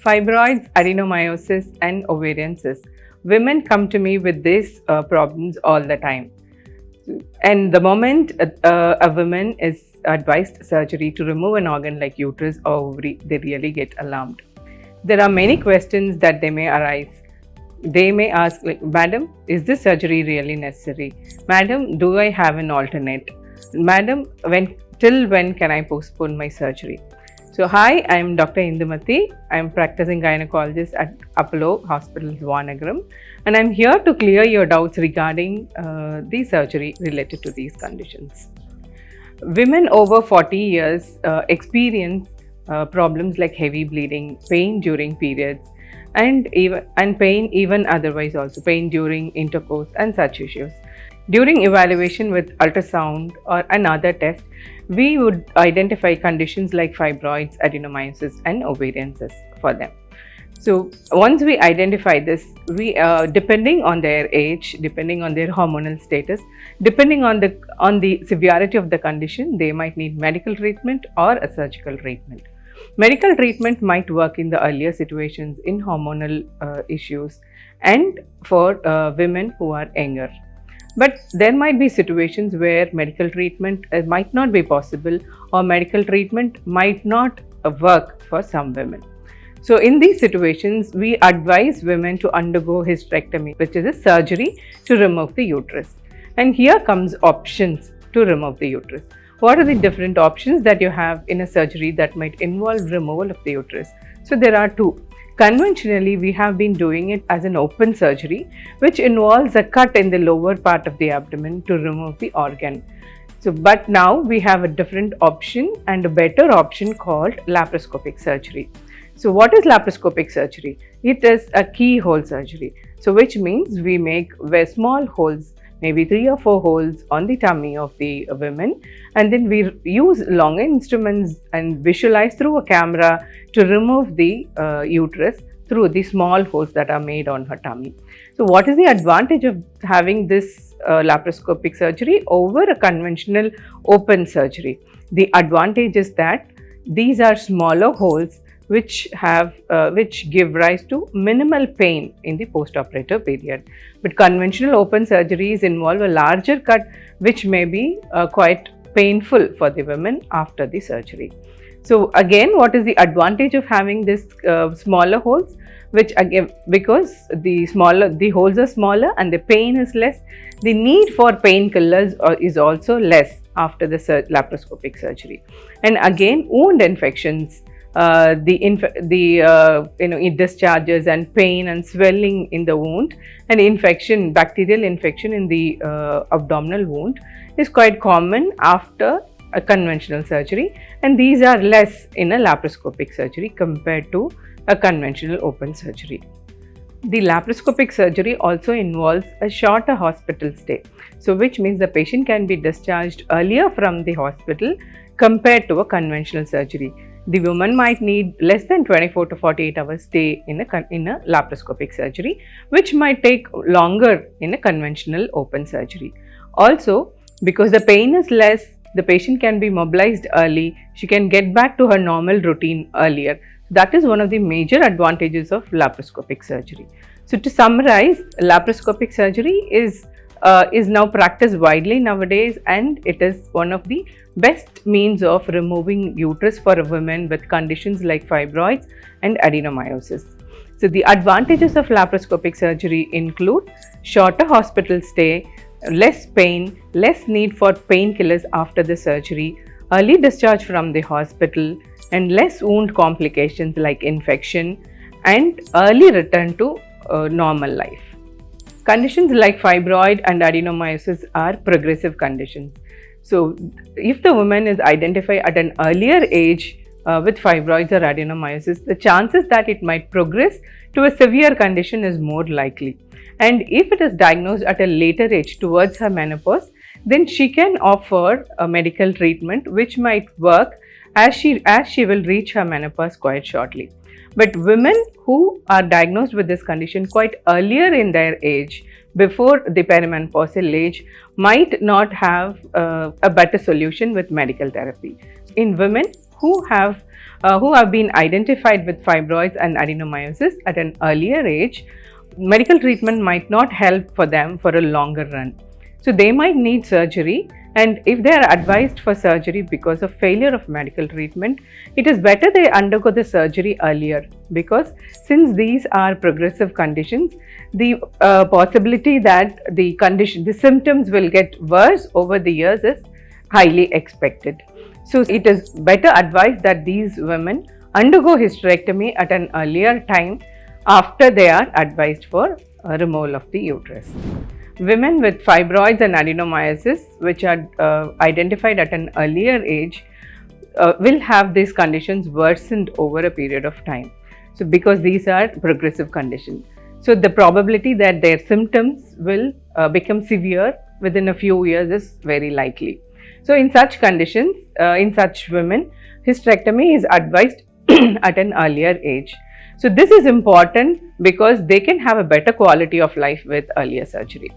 Fibroids, adenomyosis, and ovarian cysts. Women come to me with these problems all the time. And the moment a woman is advised surgery to remove an organ like uterus or ovary, they really get alarmed. There are many questions that they may arise. They may ask, like, Madam, is this surgery really necessary? Madam, do I have an alternate? Madam, till when can I postpone my surgery? So, hi, I am Dr. Indumati. I am practicing gynecologist at Apollo Hospitals, Vanagaram, and I am here to clear your doubts regarding the surgery related to these conditions. Women over 40 years experience problems like heavy bleeding, pain during periods, and pain even otherwise, also pain during intercourse and such issues. During evaluation with ultrasound or another test, we would identify conditions like fibroids, adenomyosis, and ovarian cysts for them. So once we identify this, we depending on their age, depending on their hormonal status, depending on the severity of the condition, they might need medical treatment or a surgical treatment. Medical treatment might work in the earlier situations in hormonal issues and for women who are younger. But there might be situations where medical treatment might not be possible, or medical treatment might not work for some women. So in these situations, we advise women to undergo hysterectomy, which is a surgery to remove the uterus. And here comes options to remove the uterus. What are the different options that you have in a surgery that might involve removal of the uterus? So there are two. Conventionally, we have been doing it as an open surgery, which involves a cut in the lower part of the abdomen to remove the organ. So, but now we have a different option and a better option called laparoscopic surgery. So, what is laparoscopic surgery? It is a keyhole surgery. So, which means we make very small holes, maybe 3 or 4 holes on the tummy of the women, and then we use long instruments and visualize through a camera to remove the uterus through the small holes that are made on her tummy. So what is the advantage of having this laparoscopic surgery over a conventional open surgery? The advantage is that these are smaller holes which give rise to minimal pain in the post-operative period. But conventional open surgeries involve a larger cut, which may be quite painful for the women after the surgery. So again, what is the advantage of having this smaller holes? Which again, because the holes are smaller and the pain is less, the need for painkillers is also less after the laparoscopic surgery. And again, wound infections, discharges and pain and swelling in the wound, and infection, bacterial infection in the abdominal wound is quite common after a conventional surgery, and these are less in a laparoscopic surgery compared to a conventional open surgery. The laparoscopic surgery also involves a shorter hospital stay, so which means the patient can be discharged earlier from the hospital compared to a conventional surgery. The woman might need less than 24 to 48 hours stay in a laparoscopic surgery, which might take longer in a conventional open surgery. Also, because the pain is less, the patient can be mobilized early, she can get back to her normal routine earlier. That is one of the major advantages of laparoscopic surgery. So to summarize, laparoscopic surgery is now practiced widely nowadays, and it is one of the best means of removing uterus for a woman with conditions like fibroids and adenomyosis. So the advantages of laparoscopic surgery include shorter hospital stay, less pain, less need for painkillers after the surgery, early discharge from the hospital, and less wound complications like infection, and early return to normal life. Conditions like fibroid and adenomyosis are progressive conditions. So if the woman is identified at an earlier age with fibroids or adenomyosis, the chances that it might progress to a severe condition is more likely. And if it is diagnosed at a later age towards her menopause, then she can offer a medical treatment which might work as she will reach her menopause quite shortly. But women who are diagnosed with this condition quite earlier in their age, before the perimenopausal age, might not have a better solution with medical therapy. In women who have who have been identified with fibroids and adenomyosis at an earlier age, medical treatment might not help for them for a longer run. So they might need surgery, and if they are advised for surgery because of failure of medical treatment, it is better they undergo the surgery earlier, because since these are progressive conditions, the possibility that the symptoms will get worse over the years is highly expected. So it is better advised that these women undergo hysterectomy at an earlier time after they are advised for removal of the uterus. Women with fibroids and adenomyosis, which are identified at an earlier age, will have these conditions worsened over a period of time. So, because these are progressive conditions, so the probability that their symptoms will become severe within a few years is very likely. So, in such conditions, in such women, hysterectomy is advised at an earlier age. So, this is important because they can have a better quality of life with earlier surgery.